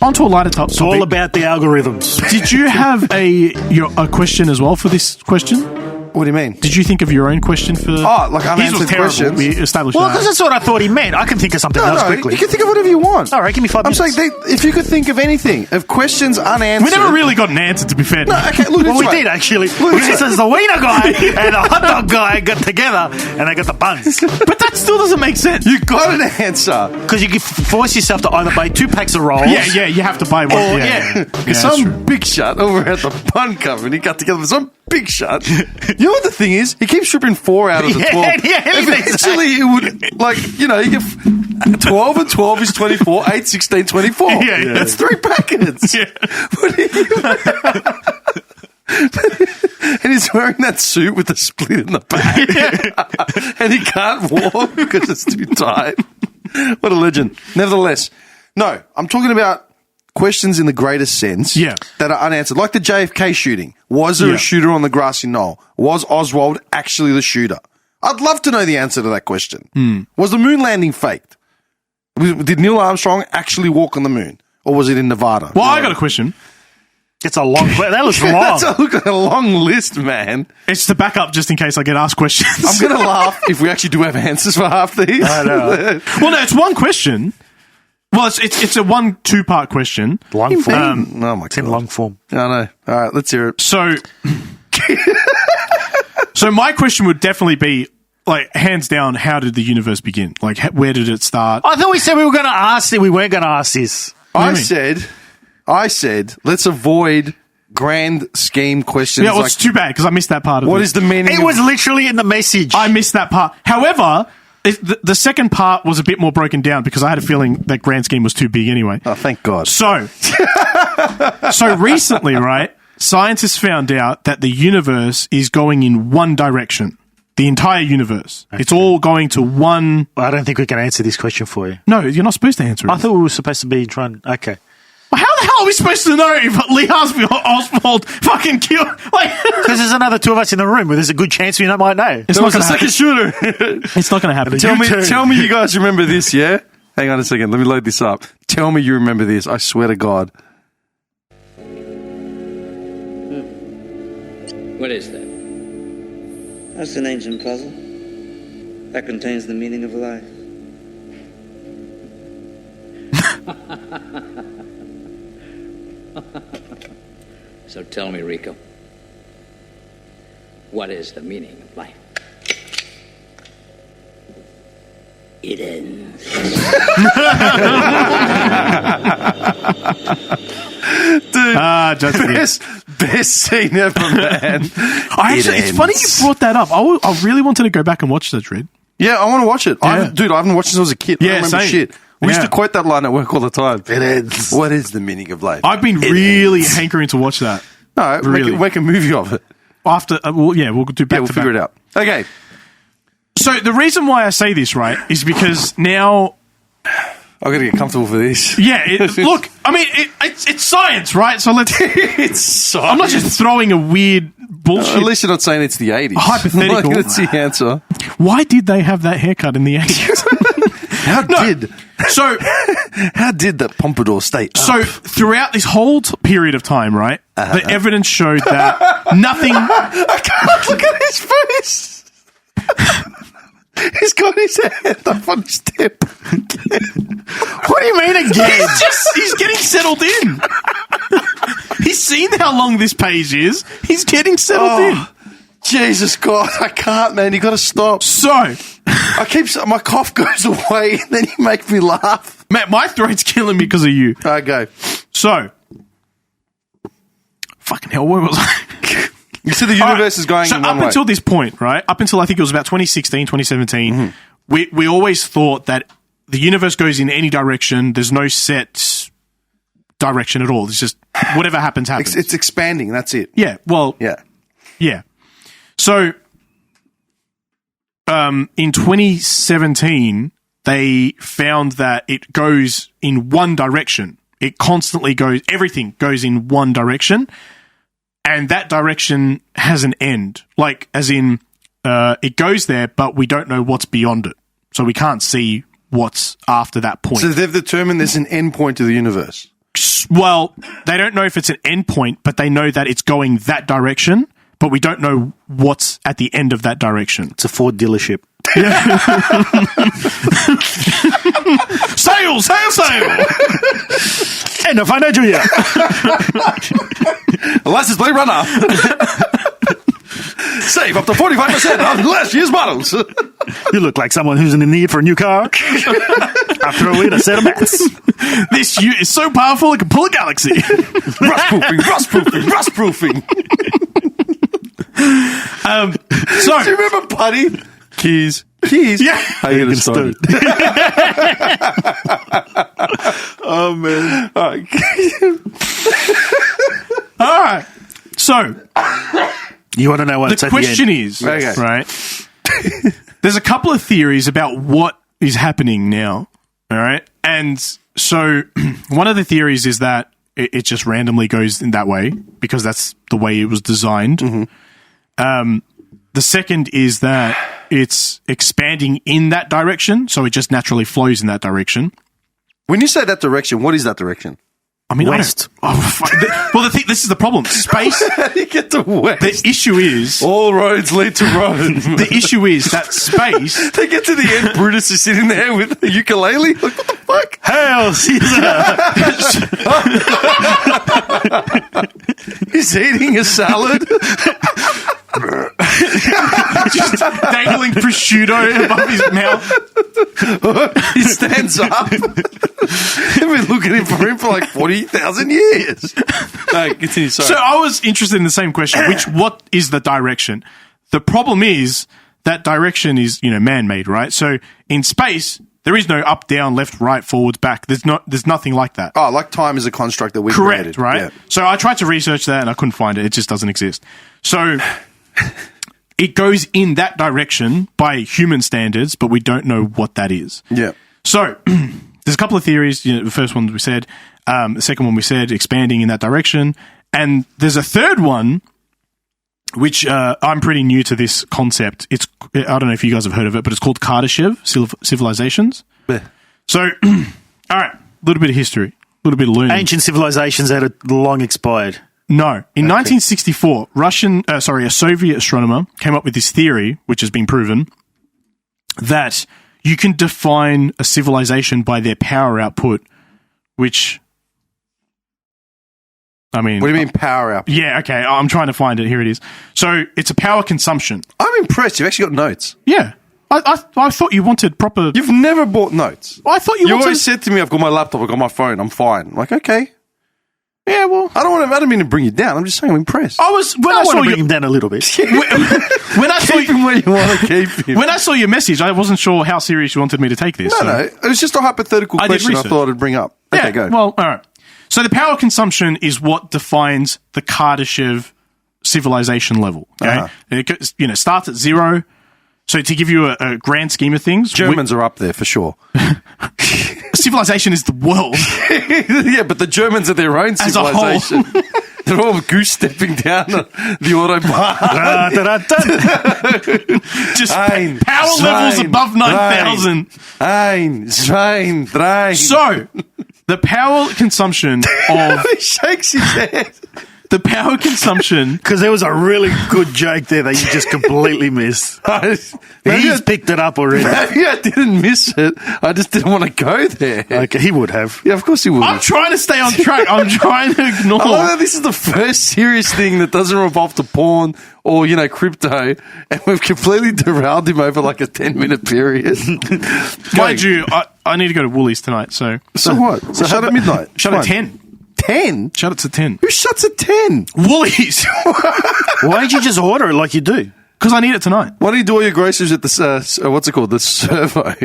onto a lighter topic. It's all about the algorithms. Did you have a question as well for this question? What do you mean? Did you think of your own question for... Oh, like unanswered questions? We established Well, that. because that's what I thought he meant. I can think of something else quickly. You can think of whatever you want. All right, give me 5 minutes. I'm saying, if you could think of anything, of questions unanswered... We never really got an answer, to be fair. No, okay, look, well, we did, actually. It says the wiener guy and the hot dog guy got together, and they got the buns. But that still doesn't make sense. You got an answer. Because you can force yourself to either buy 2 packs of rolls... Yeah, you have to buy one. Some big shot over at the bun company got together with some big shot. You know what the thing is? He keeps stripping 4 out of the 12. Eventually, it would, you get 12 and 12 is 24, 8, 16, 24. Yeah. That's 3 packets. Yeah. And he's wearing that suit with the split in the back. And he can't walk because it's too tight. What a legend. Nevertheless, no, I'm talking about questions in the greatest sense that are unanswered. Like the JFK shooting. Was there a shooter on the grassy knoll? Was Oswald actually the shooter? I'd love to know the answer to that question. Was the moon landing faked? Did Neil Armstrong actually walk on the moon? Or was it in Nevada? Well, I got a question. It's a long question. That looks long. That's a long list, man. It's to back up just in case I get asked questions. I'm going to laugh if we actually do have answers for half these. I know. Well, no, it's one question. Well, it's a 2-part question. Long form. Oh, my God. It's in long form. I know. All right, let's hear it. So my question would definitely be, hands down, how did the universe begin? Where did it start? I thought we said we were going to ask this. We weren't going to ask this. I said, let's avoid grand scheme questions. Yeah, well, it's too bad because I missed that part of it. What is the meaning? It was literally in the message. I missed that part. However... The second part was a bit more broken down because I had a feeling that grand scheme was too big anyway. Oh, thank God. So recently, right, scientists found out that the universe is going in one direction. The entire universe. Okay. It's all going to one... Well, I don't think we can answer this question for you. No, you're not supposed to answer it. I thought we were supposed to be trying... Okay. Well, how the hell are we supposed to know if Lee Harvey Oswald fucking killed... Because there's another 2 of us in the room where there's a good chance we might know. It's not the second shooter. It's not going to happen. Tell me you guys remember this, yeah? Hang on a second. Let me load this up. Tell me you remember this. I swear to God. What is that? That's an ancient puzzle. That contains the meaning of life. So tell me, Rico, what is the meaning of life? It ends. Dude, best scene ever, man. It's funny you brought that up. I really wanted to go back and watch that, Dread. Yeah, I want to watch it. Yeah. I haven't watched it since I was a kid. I don't remember shit. We used to quote that line at work all the time. It ends. What is the meaning of life? I've been really hankering to watch that. No, really. make a movie of it. After, we'll do back to we'll figure it out. Okay. So the reason why I say this, right, is because now... I've got to get comfortable for this. Yeah, look, I mean, it's science, right? So let's... It's science. I'm not just throwing a weird bullshit... At least you're not saying it's the 80s. Hypothetical. That's the answer. Why did they have that haircut in the 80s? How did the pompadour stay up? So throughout this whole period of time, right, the evidence showed that nothing... I can't look at his face. He's got his hand up on his hip. What do you mean again? He's getting settled in. He's seen how long this page is. He's getting settled in. Jesus God, I can't, man. You got to stop. So, my cough goes away, and then you make me laugh. Matt, my throat's killing me because of you. All right, go. So, fucking hell, where was I? You said the universe is going in one way. So up until this point, right, up until I think it was about 2016, 2017, we always thought that the universe goes in any direction. There's no set direction at all. It's just whatever happens. It's expanding. That's it. Yeah, well... Yeah. So, in 2017, they found that it goes in one direction. It constantly goes... Everything goes in one direction. And that direction has an end. Like, as in, it goes there, but we don't know what's beyond it. So we can't see what's after that point. So they've determined there's an end point to the universe. Well, they don't know if it's an endpoint, but they know that it's going that direction, but we don't know what's at the end of that direction. It's a Ford dealership. Sail! End of financial year. License plate runner. Save up to 45% on last year's models. You look like someone who's in the need for a new car. I'll throw in a set of mats. This ute is so powerful it can pull a galaxy. Rust-proofing. So, Do you remember Buddy? Keys. Yeah. How you gonna start it? Oh, man. All right. So, You want to know what's the at the question end? is, Okay. right? There's a couple of theories about what is happening now. All right. And so one of the theories is that it just randomly goes in that way because that's the way it was designed. The second is that it's expanding in that direction. So it just naturally flows in that direction. When you say that direction, what is that direction? I mean, West. This is the problem. Space. How do you get to west? The issue is All roads lead to Rome. the issue is that space. They get to the end, Brutus is sitting there with a ukulele. Like, what the fuck? Hail Caesar! He's eating a salad. Just dangling prosciutto above his mouth. He stands up. They've been looking for him for like 40,000 years. No, continue. Sorry. So I was interested in the same question. What is the direction? The problem is that direction is, man-made, right? So in space, there is no up, down, left, right, forwards, back. There's nothing like that. Oh, like time is a construct that we Correct, created. right? Yeah. So I tried to research that and I couldn't find it. It just doesn't exist. So it goes in that direction by human standards, but we don't know what that is. Yeah. So there's a couple of theories. The first one we said, the second one we said expanding in that direction, and there's a third one which I'm pretty new to this concept. I don't know if you guys have heard of it, but it's called Kardashev civilizations. Yeah. So, all right, a little bit of history, a little bit of learning. Ancient civilizations that are long expired. No. In 1964, a Soviet astronomer came up with this theory, which has been proven, that you can define a civilization by their power output, which, I mean... What do you mean power output? Yeah, okay, I'm trying to find it. Here it is. So, it's a power consumption. I'm impressed. You've actually got notes. Yeah. I thought you wanted proper... You've never bought notes. I thought you wanted... always said to me, I've got my laptop, I've got my phone, I'm fine. I'm like, okay. Yeah, well... I don't mean to bring you down. I'm just saying I'm impressed. I want to to bring him down a little bit. when I saw Keep him where you want to keep him. when I saw your message, I wasn't sure how serious you wanted me to take this. No, it was just a hypothetical I did question I research. thought I'd bring up. Okay, go. Well, all right. So the power consumption is what defines the Kardashev civilization level. Okay, Uh-huh. It goes, starts at 0. So to give you a grand scheme of things, Germans are up there for sure. civilization is the world. Yeah, but the Germans are their own As a whole. civilization. They're all goose stepping down the autobahn. Just Ein, power levels zwei, above 9,000. Ein, zwei, drei. So the power consumption of He shakes his head. the power consumption. Because there was a really good joke there that you just completely missed. He's picked it up already. Maybe I didn't miss it. I just didn't want to go there. Okay, he would have. Yeah, of course he would. I'm trying to stay on track. I'm trying to ignore. I love that this is the first serious thing that doesn't revolve to porn or, crypto, and we've completely derailed him over like a 10-minute period. Mind you, I need to go to Woolies tonight, so what? So shut at midnight. shut at 10. 10? Shut it to 10. Who shuts at 10? Woolies, Why don't you just order it like you do? because I need it tonight. Why don't you do all your groceries at the, what's it called? The servo.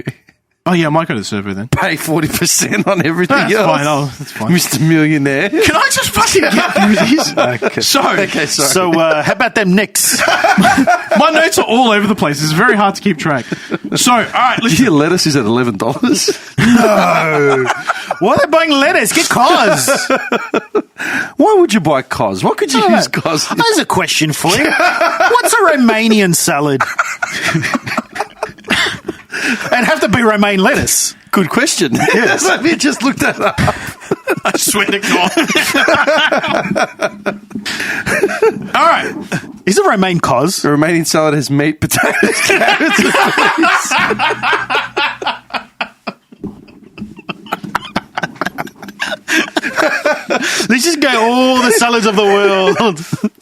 Oh yeah, I might go to the server then. Pay 40% on everything That's else. fine. That's fine. Mr. Millionaire. Can I just fucking get through this? Okay. Okay, sorry. So, how about them Knicks? My notes are all over the place. It's very hard to keep track. So, all right, listen. Your lettuce is at $11. No. Why are they buying lettuce? Get cause. Why would you buy cos? What could you use cos? There's a question for you. What's a Romanian salad? It'd have to be romaine lettuce. Good question. Yes. Let me just look that up. I swear to God. All right. Is it romaine cos? The remaining salad has meat, potatoes, carrots, and peas. Let's just go all the salads of the world.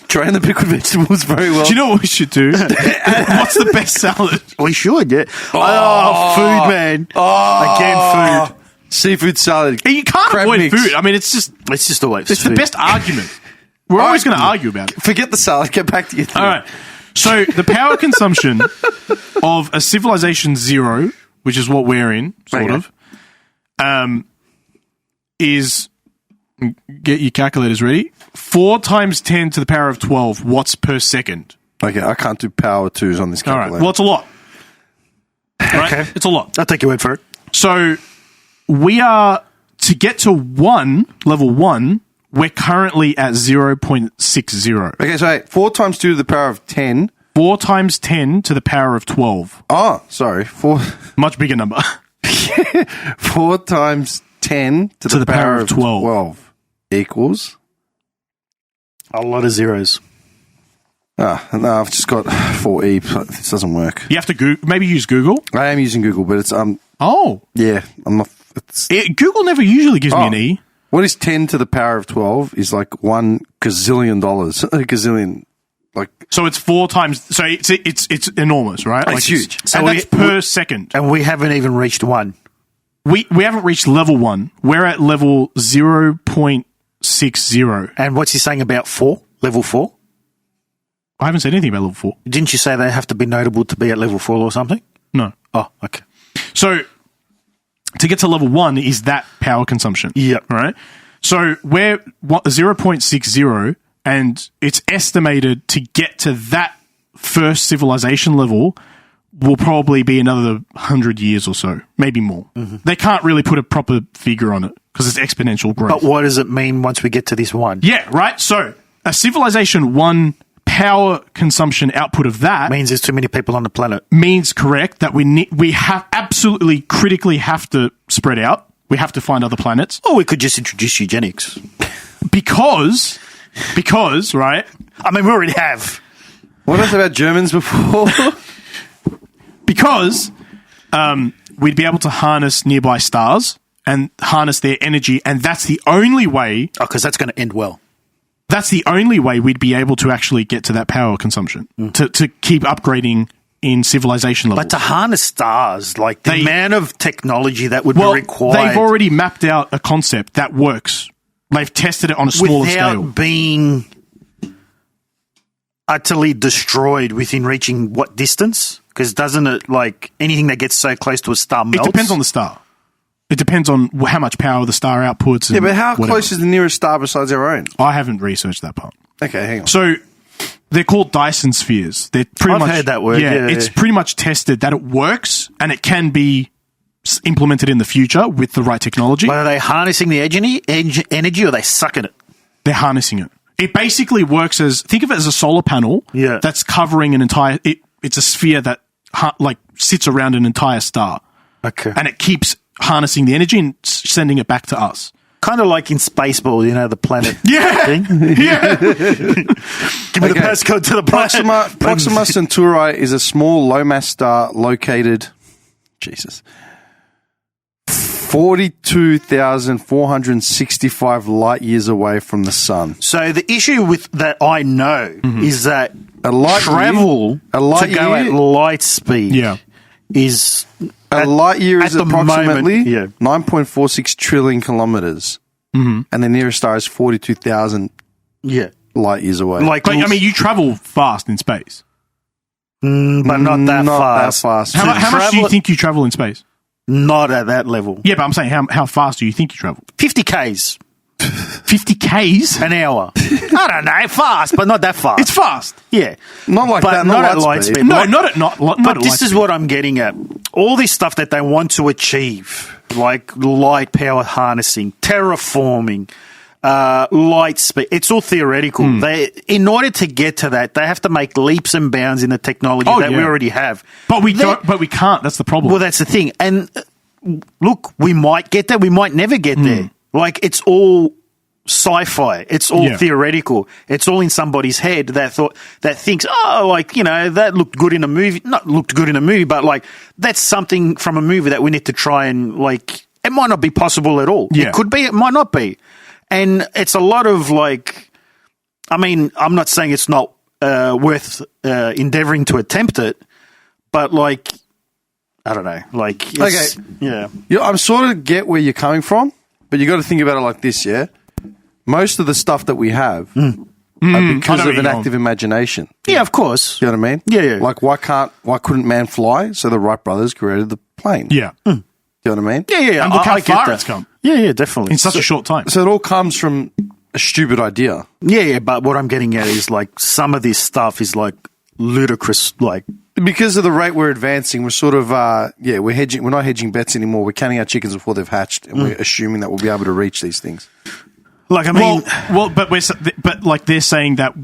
Drain the pickled vegetables very well. Do you know what we should do? What's the best salad? We should, yeah. Oh, food, man. Again, food. Seafood salad. You can't Crab avoid mix. food. I mean, it's just always it's the food. best argument. We're always going to argue about it. Forget the salad. Get back to your thing. All right. So the power consumption of a civilization 0, which is what we're in, sort of, is, get your calculators ready, 4 times 10 to the power of 12 watts per second. Okay, I can't do power twos on this All calculator. right. Well, it's a lot. Right? Okay. It's a lot. I'll take your word for it. So we are, to get to level 1, we're currently at 0.60. Okay, so wait, 4 times 2 to the power of 10. 4 times 10 to the power of 12. Oh, sorry. 4 Much bigger number. 4 times 10 to the power of 12 equals... A lot of zeros. No, I've just got 4E. This doesn't work. You have to maybe use Google. I am using Google, but it's Oh. yeah, I'm not. It's Google never usually gives me an E. what is 10 to the power of 12 is like $1 gazillion. A gazillion, like So it's 4 times. So it's enormous, right? It's huge. So that's per second. And we haven't even reached 1. We haven't reached level 1. We're at level 0.60. And what's he saying about 4? Level 4? I haven't said anything about level 4. Didn't you say they have to be notable to be at level 4 or something? No. Oh, okay. So to get to level 1 is that power consumption. Yep. Right? So we're 0.60, and it's estimated to get to that first civilization level will probably be another 100 years or so, maybe more. They can't really put a proper figure on it because it's exponential growth. But what does it mean once we get to this 1? Yeah, right? So a civilization 1 power consumption output of that Means there's too many people on the planet. means correct that we have absolutely critically have to spread out. We have to find other planets Or we could just introduce eugenics. because right? I mean, we already have. what else about Germans before? Because we'd be able to harness nearby stars and harness their energy, and that's the only way. Oh, because that's going to end well. That's the only way we'd be able to actually get to that power consumption to keep upgrading in civilization level. But to harness stars, like the amount of technology that would be required. They've already mapped out a concept that works. They've tested it on a smaller without scale. being utterly destroyed within reaching what distance? Because doesn't it, like, anything that gets so close to a star melts? It depends on the star. It depends on how much power the star outputs. yeah, but how whatever. close is the nearest star besides our own? I haven't researched that part. Okay, hang on. So they're called Dyson spheres. They're pretty I've much heard that word, yeah, it's yeah. pretty much tested that it works and it can be implemented in the future with the right technology. But are they harnessing the energy or are they sucking it? They're harnessing it. It basically works as, think of it as a solar panel Yeah. that's covering an entire. It's a sphere that sits around an entire star, Okay. and it keeps harnessing the energy and sending it back to us. Kind of like in Spaceball, you know, the planet Yeah. thing. Yeah. Give me the passcode to the planet. Proxima Centauri is a small low mass star located, 42,465 light years away from the sun. So the issue with that I know is that A light travel year- a light to go year- at light speed Yeah. is A light year is at the approximately moment, 9.46 trillion kilometers, and the nearest star is 42,000 yeah, light years away. But I mean, you travel fast in space. but not that Not fast. that fast. How much do you travel- think you travel in space? Not at that level. Yeah, but I'm saying how fast do you think you travel? 50 Ks 50 Ks? an hour. I don't know, fast, but not that fast. It's fast. Yeah. Not like But that. not Not at light speed. No, Like- not at not. But at this light is speed. what I'm getting at. All this stuff that they want to achieve, like light power harnessing, terraforming, light speed, it's all theoretical. They, in order to get to that, they have to make leaps and bounds in the technology that we yeah. already have. But we They- don't. But we can't. That's the problem. Well, that's the thing. And look, we might get there, we might never get there. Like, it's all sci-fi. It's all Yeah. theoretical. It's all in somebody's head that thinks, that looked good in a movie. Not looked good in a movie, but like that's something from a movie that we need to try and like. It might not be possible at all. Yeah. It could be. It might not be. And it's a lot of like. I mean, I'm not saying it's not worth endeavoring to attempt it, but like, I don't know. Like, it's, Yeah, I'm sort of get where you're coming from, but you got to think about it like this, yeah? Most of the stuff that we have are because of an active imagination. Yeah, of course. You know what I mean? Yeah. Like, why couldn't man fly? So the Wright brothers created the plane. Yeah. You know what I mean? Yeah. And look how get far that. it's come Yeah, definitely. in such a short time. So it all comes from a stupid idea. Yeah, but what I'm getting at is like some of this stuff is like ludicrous. Like, Because of the rate we're advancing, we're sort of, we're hedging. We're not hedging bets anymore. We're counting our chickens before they've hatched, and we're assuming that we'll be able to reach these things. I mean, but like they're saying that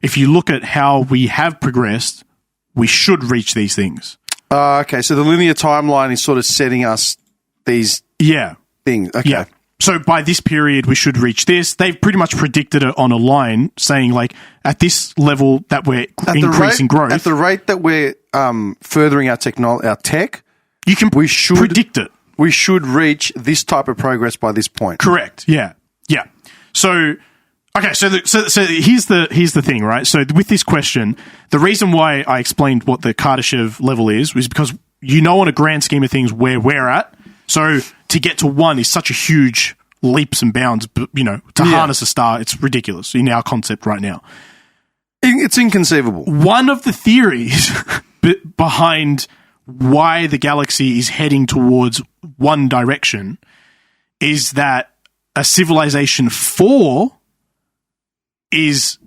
if you look at how we have progressed, we should reach these things. Okay, so the linear timeline is sort of setting us these Yeah. things. Okay. Yeah. So by this period, we should reach this. They've pretty much predicted it on a line saying like at this level that we're increasing growth. At the rate that we're furthering our tech, You can predict it. We should reach this type of progress by this point. Correct. Yeah. Yeah. So, okay. So here's the thing, right? So with this question, the reason why I explained what the Kardashev level is was because on a grand scheme of things where we're at. So to get to 1 is such a huge leaps and bounds, but, to harness a star, it's ridiculous in our concept right now. It's inconceivable. One of the theories behind why the galaxy is heading towards one direction is that a civilization 4 is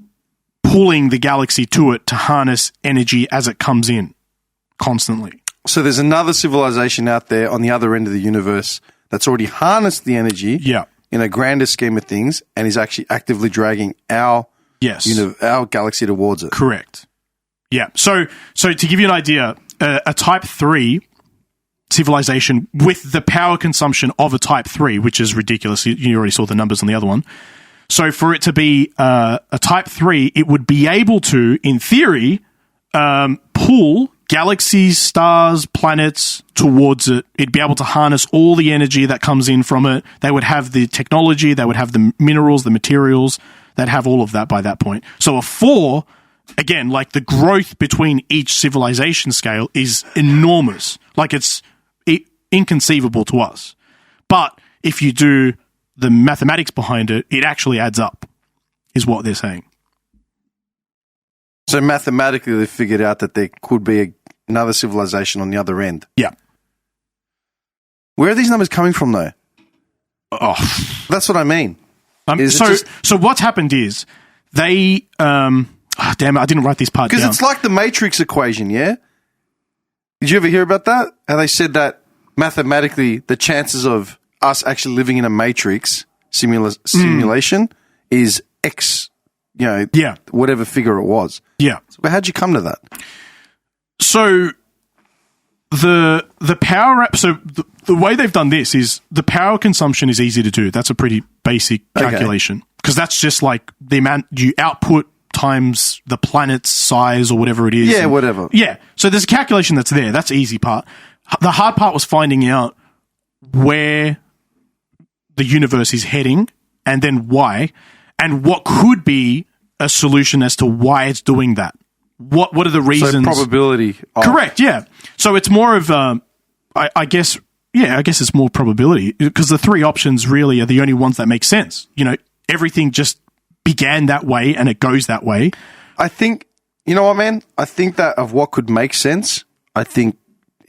pulling the galaxy to it to harness energy as it comes in constantly. So there's another civilization out there on the other end of the universe that's already harnessed the energy in a grander scheme of things and is actually actively dragging our galaxy towards it. Correct. Yeah. So to give you an idea, a Type 3 civilization with the power consumption of a Type 3, which is ridiculous. You already saw the numbers on the other one. So for it to be a Type 3, it would be able to, in theory, pull galaxies, stars, planets towards it. It'd be able to harness all the energy that comes in from it. They would have the technology, they would have the minerals, the materials, they'd have all of that by that point. So a 4, again, like the growth between each civilization scale is enormous. Like it's inconceivable to us. But if you do the mathematics behind it, it actually adds up, is what they're saying. So mathematically, they figured out that there could be another civilization on the other end. Yeah. Where are these numbers coming from, though? Oh, That's what I mean. So what's happened is they. Damn it! I didn't write this part down. Because it's like the Matrix equation, yeah? Did you ever hear about that? How they said that mathematically, the chances of us actually living in a Matrix simulation is X. Whatever figure it was. Yeah. So how'd you come to that? So the power up. So the way they've done this is the power consumption is easy to do. That's a pretty basic calculation because that's just like the amount you output times the planet's size or whatever it is. Yeah, whatever. Yeah. So there's a calculation that's there. That's the easy part. The hard part was finding out where the universe is heading and then why. And what could be a solution as to why it's doing that? What are the reasons? So probability. Correct, yeah. So it's more of, I guess it's more probability because the 3 options really are the only ones that make sense. Everything just began that way and it goes that way. I think, you know what, man? I think that of what could make sense, I think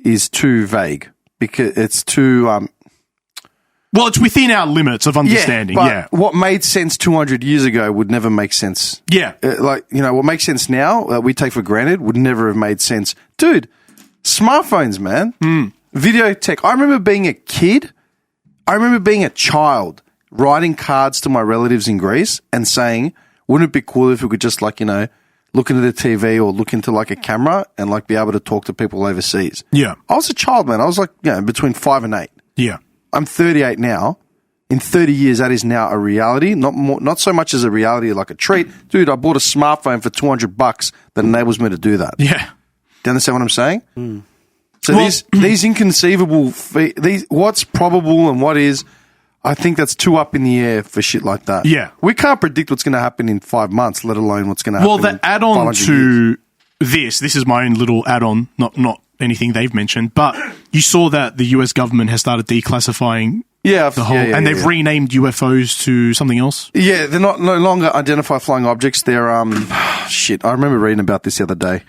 is too vague because it's too... Well, it's within our limits of understanding, but what made sense 200 years ago would never make sense. Yeah. What makes sense now, that we take for granted, would never have made sense. Dude, smartphones, man. Video tech. I remember being a kid. I remember being a child writing cards to my relatives in Greece and saying, wouldn't it be cool if we could just look into the TV or look into like a camera and like be able to talk to people overseas? Yeah. I was a child, man. I was like, between 5 and 8. Yeah. I'm 38 now, In 30 years, that is now a reality. Not so much as a reality like a treat. Dude, I bought a smartphone for $200 that enables me to do that. Yeah. Do you understand what I'm saying? So these inconceivable, what's probable and what is, I think that's too up in the air for shit like that. Yeah. We can't predict what's going to happen in 5 months, let alone what's going to happen. Well, the add-on 500 to this is my own little add-on, not anything they've mentioned, but you saw that the US government has started declassifying the whole, and they've renamed UFOs to something else. Yeah, they're no longer identify flying objects. They're shit. I remember reading about this the other day.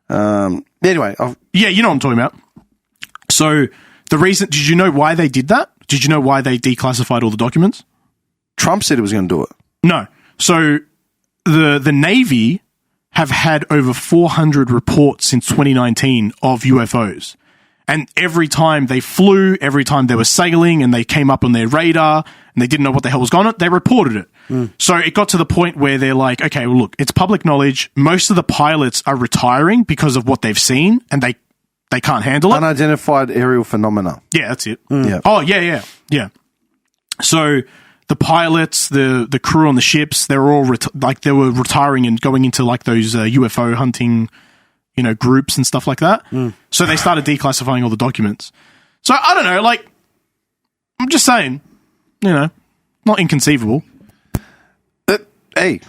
Anyway, yeah, you know what I'm talking about. So the reason, did you know why they did that? Did you know why they declassified all the documents? Trump said he was going to do it. No. So the Navy have had over 400 reports since 2019 of UFOs. And every time they flew, every time they were sailing and they came up on their radar and they didn't know what the hell was going on, they reported it. So it got to the point where they're like, okay, well, look, it's public knowledge. Most of the pilots are retiring because of what they've seen and they can't handle it. Unidentified aerial phenomena. Yeah, that's it. Yeah. Oh, yeah. So the pilots, the crew on the ships, they're all they were retiring and going into like those UFO hunting, groups and stuff like that. So they started declassifying all the documents. So I don't know, like, I'm just saying, not inconceivable. Hey,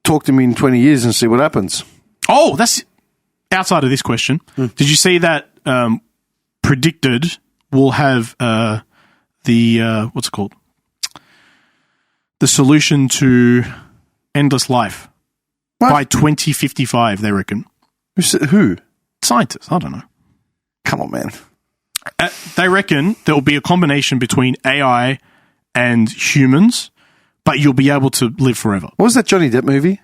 talk to me in 20 years and see what happens. Oh, that's outside of this question. Did you see that predicted we'll have the what's it called? The solution to endless life by 2055, they reckon. Who? Scientists, I don't know. Come on, man. They reckon there will be a combination between AI and humans, but you'll be able to live forever. What was that Johnny Depp movie?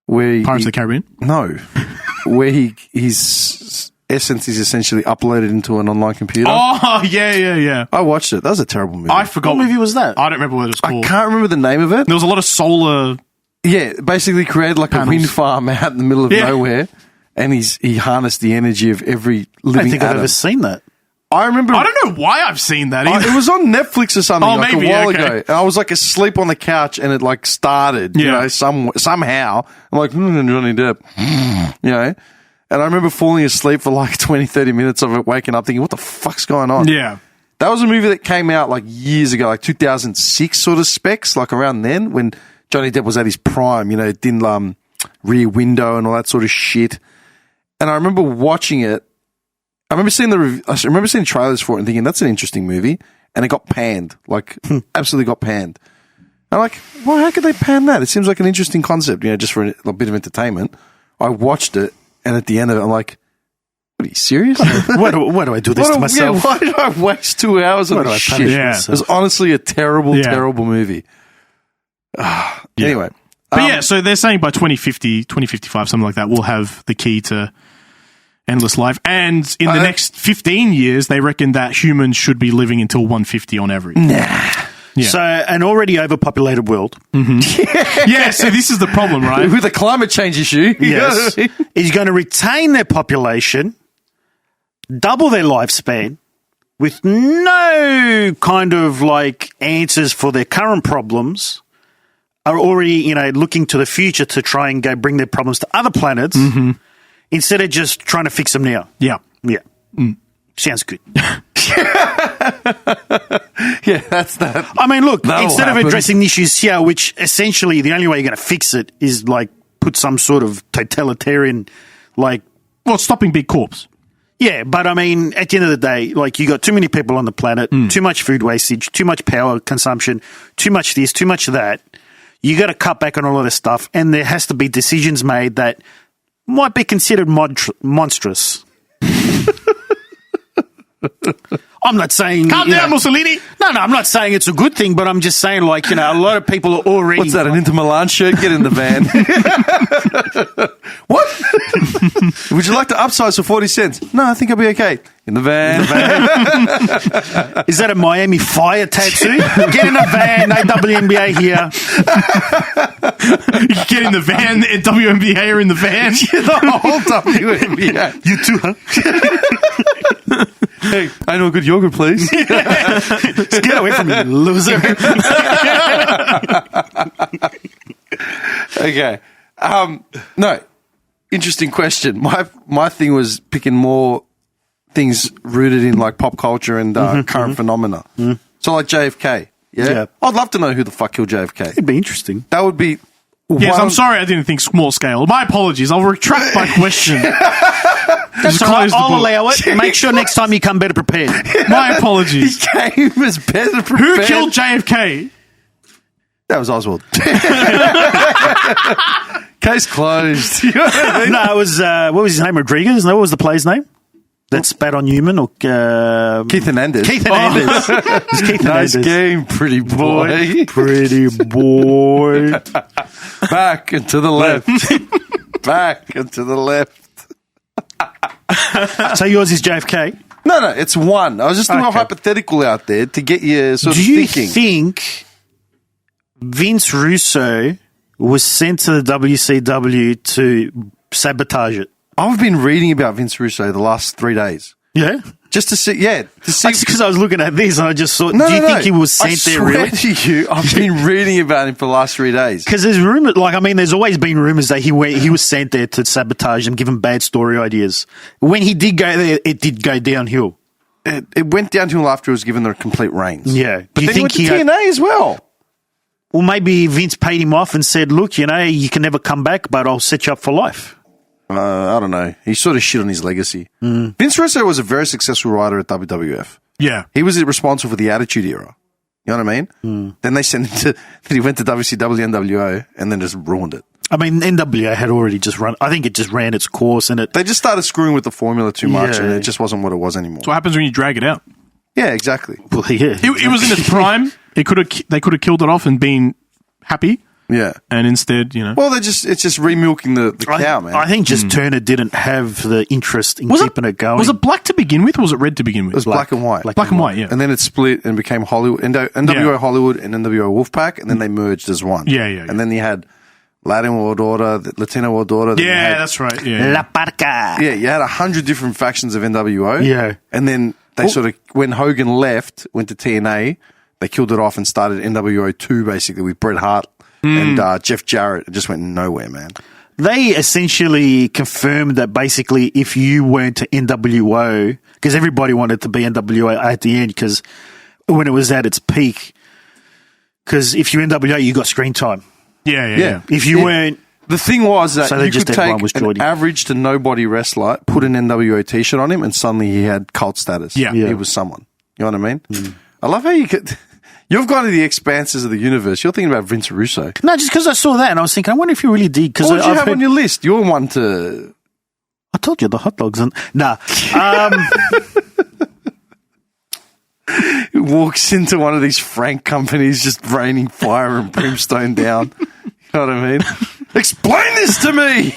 Where Pirates of the Caribbean? No. Where his essence is essentially uploaded into an online computer. Oh, yeah. I watched it. That was a terrible movie. I forgot. What movie was that? I don't remember what it was called. I can't remember the name of it. There was a lot of solar... Yeah, basically created like panels. a wind farm out in the middle of nowhere, and he harnessed the energy of every living I don't think atom. I've ever seen that. I remember. I don't know why I've seen that either. It was on Netflix or something Oh, like maybe, a while okay. ago, and I was like asleep on the couch, and it like started, somehow. I'm like, Johnny Depp, and I remember falling asleep for like 20, 30 minutes of it, waking up thinking, what the fuck's going on? Yeah. That was a movie that came out like years ago, like 2006 sort of specs, like around then when Johnny Depp was at his prime, didn't Rear Window and all that sort of shit. And I remember watching it. I remember seeing trailers for it and thinking, that's an interesting movie. And it got panned, like absolutely got panned. I'm like, well, how could they pan that? It seems like an interesting concept, just for a bit of entertainment. I watched it, and at the end of it, I'm like, what, are you serious? Why do I do this to myself? Yeah, why did I waste 2 hours on this shit? It was honestly a terrible, terrible movie. Anyway. But so they're saying by 2050, 2055, something like that, we'll have the key to endless life. And in the next 15 years, they reckon that humans should be living until 150 on average. Nah. Yeah. So an already overpopulated world. Yeah, so this is the problem, right? With the climate change issue. Yes. Is going to retain their population, double their lifespan, with no kind of like answers for their current problems, are already, looking to the future to try and go bring their problems to other planets instead of just trying to fix them now. Yeah. Yeah. Sounds good. Yeah, that's that. I mean, look, That'll instead happen. of addressing the issues here, which essentially the only way you're going to fix it is like put some sort of totalitarian, like, Well, stopping big corps. yeah, but I mean, at the end of the day, like you got too many people on the planet, too much food wastage, too much power consumption, too much this, too much that. You got to cut back on all of this stuff, and there has to be decisions made that might be considered monstrous. I'm not saying... Calm down, Mussolini. No, I'm not saying it's a good thing, but I'm just saying, like, a lot of people are already... What's that, an Inter Milan shirt? Get in the van. What? Would you like to upsize for 40 cents? No, I think I'll be okay. In the van. Is that a Miami Fire tattoo? Get in the van, WNBA here. You get in the van, and WNBA are in the van. The whole WNBA. You too, huh? Hey, I know a good yogurt place. Just get away from me, loser. Okay. No. Interesting question. My thing was picking more things rooted in like pop culture and current phenomena. So like JFK. Yeah? I'd love to know who the fuck killed JFK. It'd be interesting. That would be. Yes, I'm sorry I didn't think small scale. My apologies. I'll retract my question. That's all right. I'll allow it. Make sure next time you come better prepared. My apologies. He came as better prepared. Who killed JFK? That was Oswald. Case closed. You know what I mean? No, it was, what was his name? Rodriguez? No, what was the player's name? That spat on Newman or Keith Hernandez. Keith Hernandez. It's Keith Nice Hernandez. game, pretty boy. Pretty boy. Back and to the left. Back and to the left. So yours is JFK. No, it's one. I was just throwing a Okay. hypothetical out there to get you sort Do of you thinking. think Vince Russo was sent to the WCW to sabotage it? I've been reading about Vince Russo the last 3 days. Yeah. Just to see, to see. That's because I was looking at this and I just thought, do you think he was sent there I really? swear to you, I've been reading about him for the last 3 days. Because there's rumors, there's always been rumors that he was sent there to sabotage and give him bad story ideas. When he did go there, it did go downhill. It went downhill after he was given the complete reins. Yeah. But Do you then he went think to TNA as well. Well, maybe Vince paid him off and said, look, you can never come back, but I'll set you up for life. I don't know. He sort of shit on his legacy. Vince Russo was a very successful writer at WWF. Yeah. He was responsible for the Attitude Era. You know what I mean? Then they sent him to. Then he went to WCW, NWO, and then just ruined it. I mean, NWA had already just run. I think it just ran its course, and They just started screwing with the formula too much, Yeah. and it just wasn't what it was anymore. So what happens when you drag it out? Yeah, exactly. Well, yeah, It was in its prime. They could have killed it off and been happy, Yeah. and instead, Well, it's just remilking the cow, man. I think just Turner didn't have the interest in was keeping it going. Was it black to begin with, or was it red to begin with? it was black and white. Black and white, yeah. And then it split and became Hollywood, NWO Yeah. Hollywood and NWO Wolfpack, and then they merged as one. Yeah. And then you had Latin World Order, the Latino World Order. then you Yeah, had- that's right. Yeah. La Parca. Yeah, you had 100 different factions of NWO. Yeah. And then they sort of, when Hogan left, went to TNA, they killed it off and started NWO 2 basically with Bret Hart and Jeff Jarrett. It just went nowhere, man. They essentially confirmed that basically if you weren't to NWO, because everybody wanted to be NWO at the end, because when it was at its peak, because if you NWO, you got screen time. Yeah. If you weren't, The thing was that So they you just could everyone take was an Geordie. average to nobody wrestler, put an NWO t-shirt on him, and suddenly he had cult status. Yeah. He was someone. You know what I mean? I love how you could... You've gone to the expanses of the universe. You're thinking about Vince Russo. no, just because I saw that and I was thinking, I wonder if you really did. Because What did you I've have heard, on your list? You're one to... I told you the hot dogs and nah. He walks into one of these Frank companies just raining fire and brimstone down. You know what I mean? Explain this to me!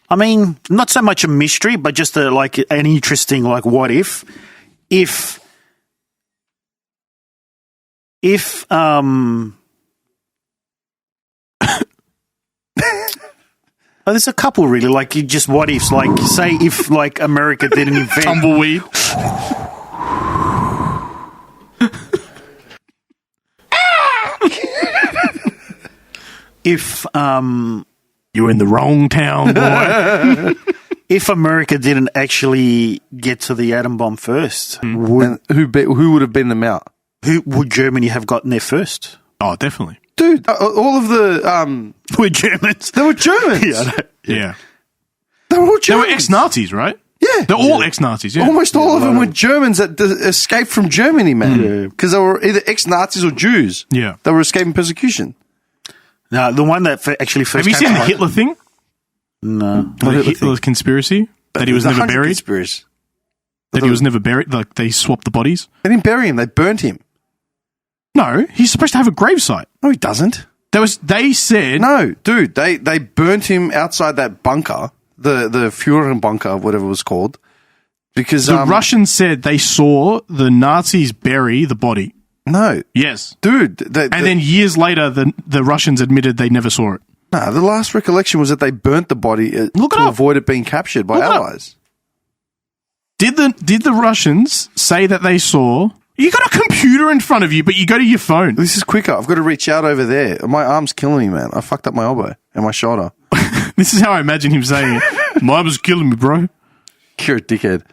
I mean, not so much a mystery, but just an interesting, what if there's a couple really, just what ifs, say if America didn't invent Tumbleweed. if You're in the wrong town, boy. if America didn't actually get to the atom bomb first, And who would have been them out? who would Germany have gotten there first? Oh, definitely. Dude, all of the... We're Germans. they were Germans. Yeah. They were all They were Germans. ex-Nazis, right? Yeah. They're all ex-Nazis, yeah. Almost all of them were Germans that escaped from Germany, man. Because they were either ex-Nazis or Jews. Yeah. They were escaping persecution. No, the one that actually first Have you came seen the to Hitler thing? No. The Hitler conspiracy? That he was never 100 buried? conspiracy. That he was never buried? Like, they swapped the bodies? They didn't bury him. They burnt him. No, he's supposed to have a gravesite. No, he doesn't. They said... No, dude. They burnt him outside that bunker, the Führer bunker, whatever it was called. Because The Russians said they saw the Nazis bury the body. No. Yes. Dude. And then years later, the Russians admitted they never saw it. No, the last recollection was that they burnt the body to avoid it being captured by allies. Did the Russians say that they saw? You got a computer in front of you, but you go to your phone. This is quicker. I've got to reach out over there. My arm's killing me, man. I fucked up my elbow and my shoulder. This is how I imagine him saying it. My arm was killing me, bro. You're a dickhead.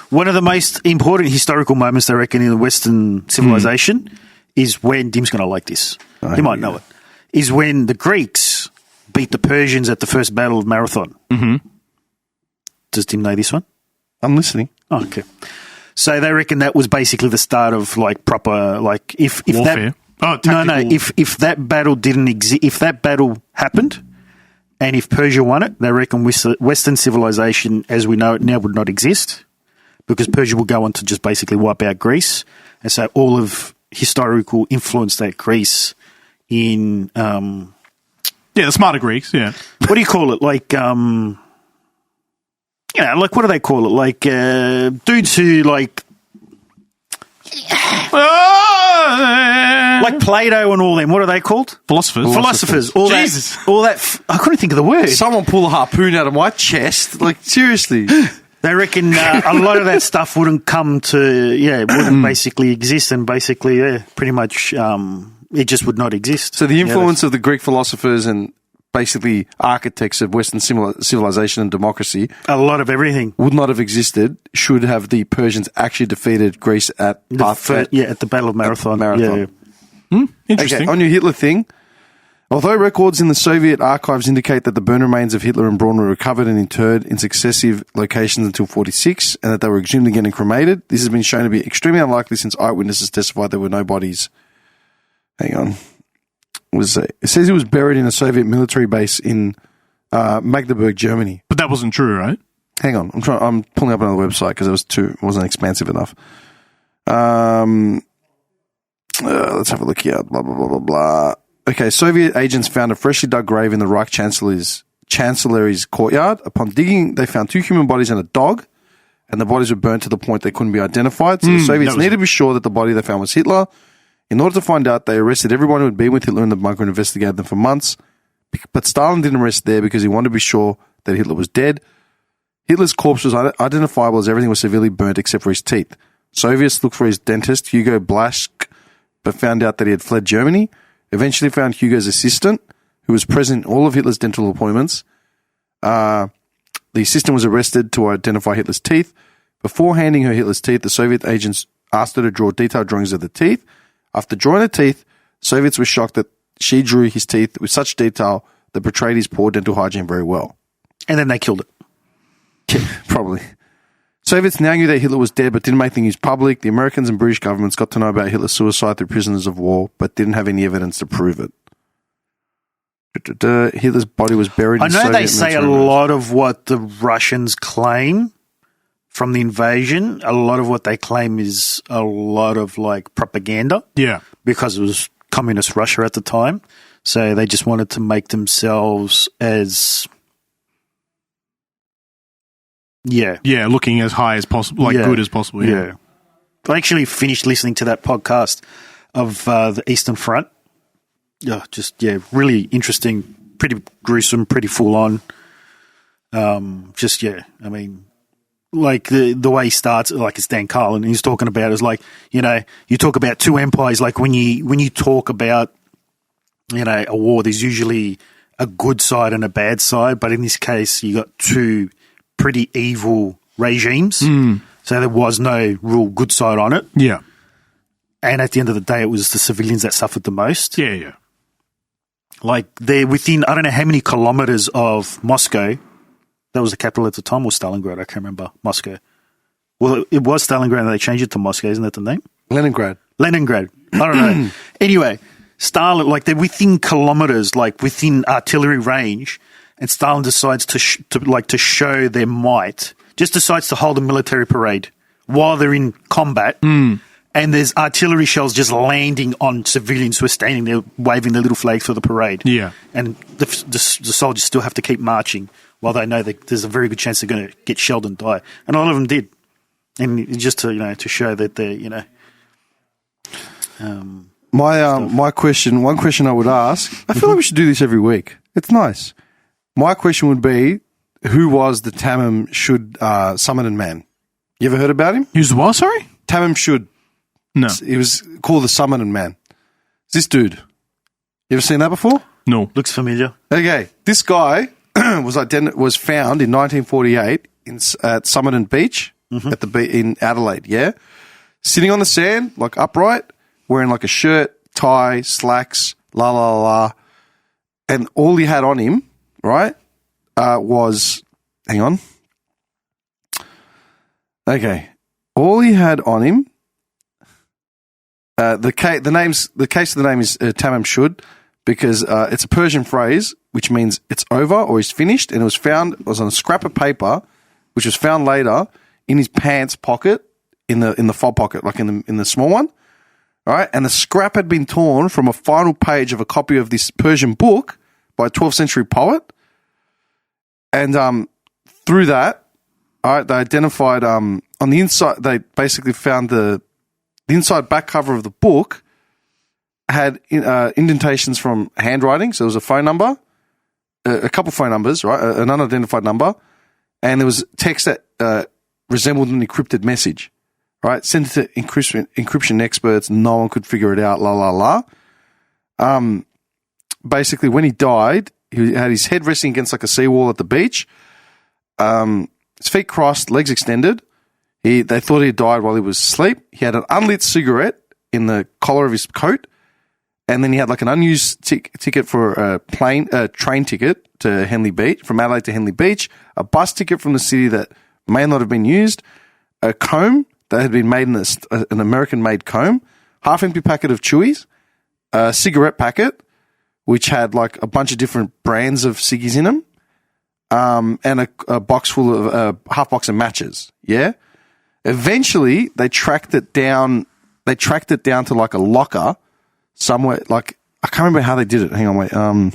One of the most important historical moments, I reckon, in the Western civilization is when, Dim's going to like this. He might know it. Is when the Greeks beat the Persians at the first Battle of Marathon. Mm-hmm. Does Dim know this one? I'm listening. Oh, okay. So they reckon that was basically the start of like proper like if warfare. If that battle didn't exist, if that battle happened, and if Persia won it, they reckon Western civilization as we know it now would not exist, because Persia will go on to just basically wipe out Greece, and so all of historical influence that Greece in the smarter Greeks, yeah. What do you call it? Like like what do they call it? Like dudes who like Plato and all them. What are they called? Philosophers. All Jesus. I couldn't think of the word. Someone pull a harpoon out of my chest. Like, seriously. They reckon a lot of that stuff wouldn't come to, wouldn't basically exist, and basically, pretty much it just would not exist. So the influence of the Greek philosophers and basically architects of Western civilization and democracy, a lot of everything, would not have existed should have the Persians actually defeated Greece at the Battle of Marathon. Interesting. Okay, on your Hitler thing, although records in the Soviet archives indicate that the burned remains of Hitler and Braun were recovered and interred in successive locations until 1946, and that they were exhumed again and cremated, this has been shown to be extremely unlikely since eyewitnesses testified there were no bodies. Hang on. It says he was buried in a Soviet military base in Magdeburg, Germany. But that wasn't true, right? Hang on. I'm pulling up another website because it wasn't expansive enough. Let's have a look here. Blah, blah, blah, blah, blah. Okay, Soviet agents found a freshly dug grave in the Reich Chancellery's courtyard. Upon digging, they found 2 human bodies and a dog, and the bodies were burnt to the point they couldn't be identified. So the Soviets needed to be sure that the body they found was Hitler. In order to find out, they arrested everyone who had been with Hitler in the bunker and investigated them for months. But Stalin didn't arrest there because he wanted to be sure that Hitler was dead. Hitler's corpse was identifiable as everything was severely burnt except for his teeth. Soviets looked for his dentist, Hugo Blaschke, but found out that he had fled Germany. Eventually found Hugo's assistant, who was present in all of Hitler's dental appointments. The assistant was arrested to identify Hitler's teeth. Before handing her Hitler's teeth, the Soviet agents asked her to draw detailed drawings of the teeth. After drawing the teeth, Soviets were shocked that she drew his teeth with such detail that portrayed his poor dental hygiene very well. And then they killed it. Yeah, probably. Soviets now knew that Hitler was dead but didn't make the news public. The Americans and British governments got to know about Hitler's suicide through prisoners of war but didn't have any evidence to prove it. Hitler's body was buried in Soviet I know they say a lot of what the Russians claim from the invasion, a lot of what they claim is a lot of like propaganda. Yeah. Because it was communist Russia at the time. So they just wanted to make themselves as... Yeah, looking as high as possible, good as possible. Yeah. I actually finished listening to that podcast of the Eastern Front. Really interesting, pretty gruesome, pretty full on. I mean, like the way he starts, like it's Dan Carlin, he's talking about is like, you talk about two empires, like when you talk about, a war, there's usually a good side and a bad side, but in this case, you got two pretty evil regimes. So there was no real good side on it. Yeah. And at the end of the day, it was the civilians that suffered the most. Yeah. Like they're within, I don't know how many kilometers of Moscow. That was the capital at the time, or Stalingrad, I can't remember. Moscow. Well, it was Stalingrad and they changed it to Moscow, isn't that the name? Leningrad. I don't know. Anyway, Stalin, like they're within kilometers, like within artillery range, and Stalin decides to show their might, just decides to hold a military parade while they're in combat, and there's artillery shells just landing on civilians who are standing there waving their little flags for the parade. Yeah. And the soldiers still have to keep marching while they know that there's a very good chance they're going to get shelled and die. And a lot of them did. And just to show that they're, one question I would ask, I feel like we should do this every week. It's nice. My question would be, who was the Tamam Shud Somerton man? You ever heard about him? Who's what, sorry? Tamam Shud. No. He was called the Somerton man. It's this dude. You ever seen that before? No. Looks familiar. Okay. This guy was found in 1948 at Somerton Beach at in Adelaide, yeah? Sitting on the sand, like upright, wearing like a shirt, tie, slacks, la la la la. And all he had on him, right, was, hang on. Okay. All he had on him, the case of the name is Tamam Shud, because it's a Persian phrase which means it's over or he's finished, and it was on a scrap of paper, which was found later in his pants pocket, in the fob pocket, like in the small one. All right, and the scrap had been torn from a final page of a copy of this Persian book by a 12th century poet. And through that, all right, they identified on the inside. They basically found the inside back cover of the book had indentations from handwriting. So there was a phone number, a couple phone numbers, right, an unidentified number, and there was text that resembled an encrypted message. Right, sent it to encryption experts. No one could figure it out. La la la. Basically, when he died, he had his head resting against like a seawall at the beach. His feet crossed, legs extended. They thought he had died while he was asleep. He had an unlit cigarette in the collar of his coat, and then he had like an unused ticket for a train ticket to Henley Beach, from Adelaide to Henley Beach, a bus ticket from the city that may not have been used, a comb that had been made in an American-made comb, half-empty packet of Chewies, a cigarette packet, which had like a bunch of different brands of ciggies in them, and a box full of half box of matches. Yeah. Eventually, they tracked it down. They tracked it down to like a locker somewhere. Like, I can't remember how they did it. Hang on,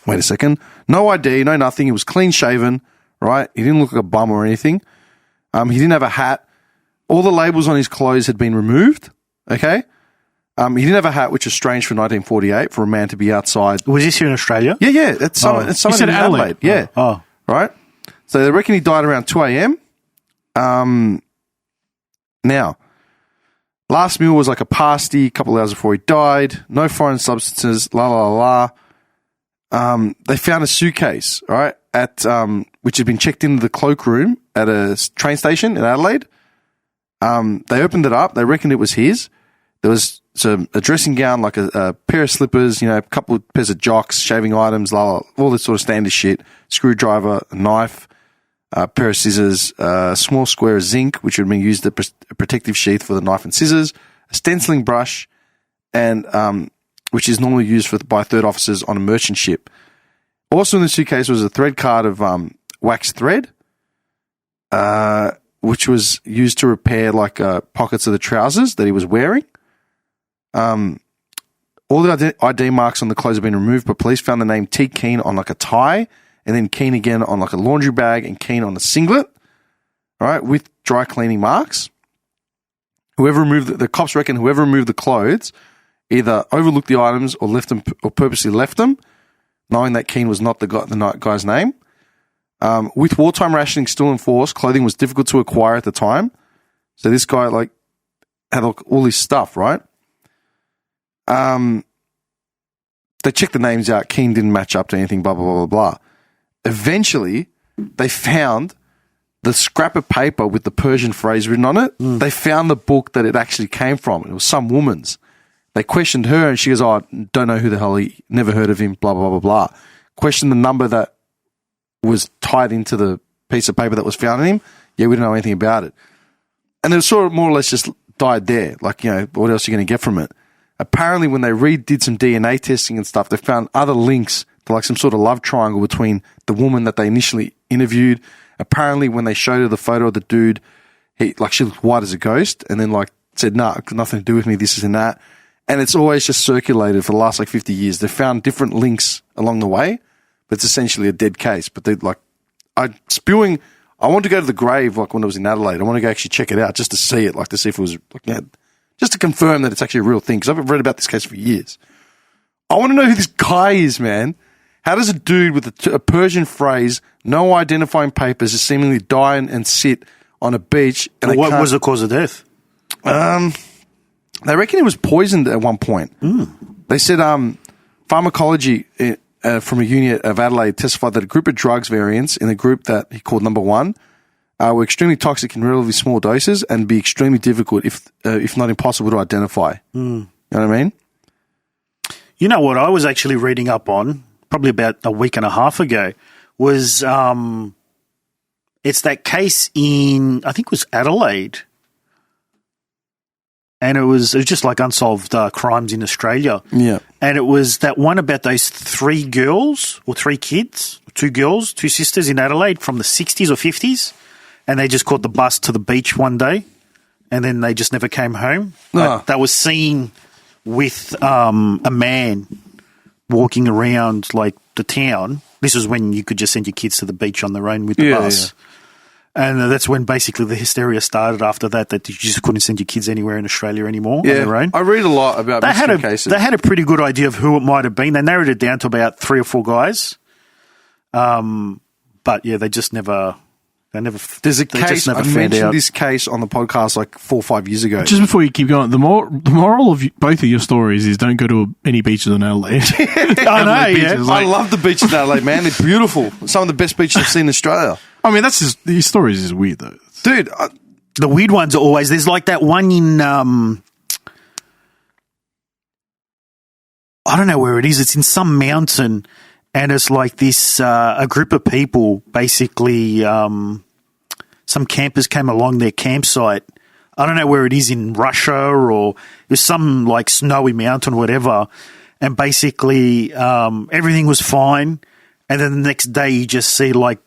wait a second. No ID, no nothing. He was clean shaven. Right. He didn't look like a bum or anything. He didn't have a hat. All the labels on his clothes had been removed, okay? He didn't have a hat, which is strange for 1948, for a man to be outside. Was this here in Australia? Yeah. It's somewhere in Adelaide. Yeah. Oh. Right? So they reckon he died around 2 a.m. Now, last meal was like a pasty a couple of hours before he died. No foreign substances, la la la. They found a suitcase, right, which had been checked into the cloakroom at a train station in Adelaide. They opened it up. They reckoned it was his. There was a dressing gown, like a pair of slippers, a couple of pairs of jocks, shaving items, all this sort of standard shit. Screwdriver, a knife, a pair of scissors, a small square of zinc, which would have been used as a protective sheath for the knife and scissors, a stenciling brush, and which is normally used by third officers on a merchant ship. Also in the suitcase was a thread card of wax thread, which was used to repair like pockets of the trousers that he was wearing. All the ID marks on the clothes have been removed, but police found the name T. Keane on like a tie, and then Keane again on like a laundry bag, and Keane on a singlet, right, with dry cleaning marks. The cops reckon whoever removed the clothes either overlooked the items or left them, or purposely left them, knowing that Keane was not the guy's name. With wartime rationing still in force, clothing was difficult to acquire at the time. So this guy like had all his stuff, right? They checked the names out. Keane didn't match up to anything, blah, blah, blah, blah, blah. Eventually, they found the scrap of paper with the Persian phrase written on it. They found the book that it actually came from. It was some woman's. They questioned her, and she goes, I don't know who the hell he, never heard of him, blah, blah, blah, blah. Questioned the number that was tied into the piece of paper that was found in him. Yeah, we don't know anything about it. And it was sort of more or less just died there. Like, what else are you going to get from it? Apparently, when they did some DNA testing and stuff, they found other links to like some sort of love triangle between the woman that they initially interviewed. Apparently, when they showed her the photo of the dude, she looked white as a ghost, and then like said, "Nah, nothing to do with me. This is and that." And it's always just circulated for the last like 50 years. They found different links along the way, but it's essentially a dead case. But they I want to go to the grave like when I was in Adelaide. I want to go actually check it out just to see it, like to see if it was just to confirm that it's actually a real thing, because I've read about this case for years. I want to know who this guy is, man. How does a dude with a Persian phrase, no identifying papers, just seemingly die and sit on a beach? And What was the cause of death? They reckon he was poisoned at one point. They said pharmacology from a unit of Adelaide testified that a group of drugs variants in the group that he called number 1 were extremely toxic in relatively small doses and be extremely difficult, if not impossible, to identify. You know what I mean? You know what I was actually reading up on, probably about a week and a half ago, was it's that case in, I think it was Adelaide. And it was just like unsolved crimes in Australia. Yeah. And it was that one about those 3 girls or 3 kids, 2 girls, 2 sisters in Adelaide from the 60s or 50s. And they just caught the bus to the beach one day. And then they just never came home. That was seen with a man walking around like the town. This was when you could just send your kids to the beach on their own with the bus. Yeah. And that's when basically the hysteria started after that you just couldn't send your kids anywhere in Australia anymore on their own. I read a lot about mystery cases. They had a pretty good idea of who it might have been. They narrowed it down to about 3 or 4 guys. But yeah, they just never... There's a case, I mentioned this case on the podcast like 4 or 5 years ago. Just before you keep going, the moral of both of your stories is don't go to any beaches in Adelaide. I know, yeah. I love the beaches in Adelaide, man. They're beautiful. Some of the best beaches I've seen in Australia. I mean, these stories is weird, though. Dude. The weird ones are always, there's like that one in, I don't know where it is. It's in some mountain. And it's like this, a group of people, basically, some campers came along their campsite. I don't know where it is in Russia or it was some like snowy mountain or whatever. And basically, everything was fine. And then the next day you just see like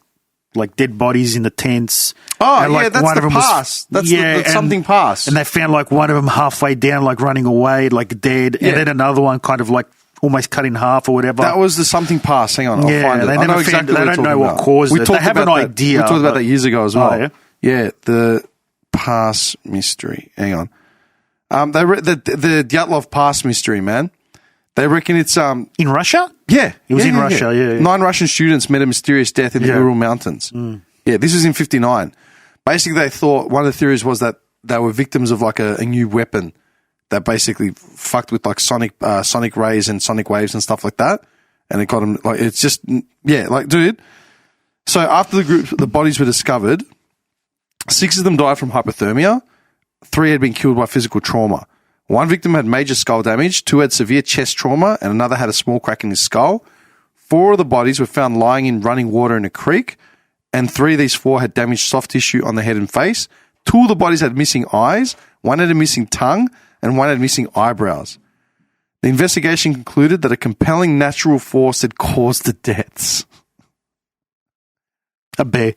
dead bodies in the tents. Oh, and like that's the pass. That's something pass. And they found like one of them halfway down, like running away, like dead. Yeah. And then another one kind of like almost cut in half or whatever. That was the something pass. Hang on, I'll find it. They I know exactly they don't know what caused it. They have an idea. We talked about that years ago as well. Oh, yeah? Yeah, the pass mystery. Hang on. The Dyatlov pass mystery, man. They reckon it's in Russia? Yeah. It was in Russia, yeah. 9 Russian students met a mysterious death in the Ural Mountains. Yeah, this was in 59. Basically, they thought one of the theories was that they were victims of like a new weapon that basically fucked with like sonic rays and sonic waves and stuff like that. And it got them like, it's just, yeah, like, dude. So after the bodies were discovered, 6 of them died from hypothermia. 3 had been killed by physical trauma. 1 victim had major skull damage. 2 had severe chest trauma and another had a small crack in his skull. 4 of the bodies were found lying in running water in a creek. And 3 of these 4 had damaged soft tissue on the head and face. 2 of the bodies had missing eyes. 1 had a missing tongue. And 1 had missing eyebrows. The investigation concluded that a compelling natural force had caused the deaths. A bear.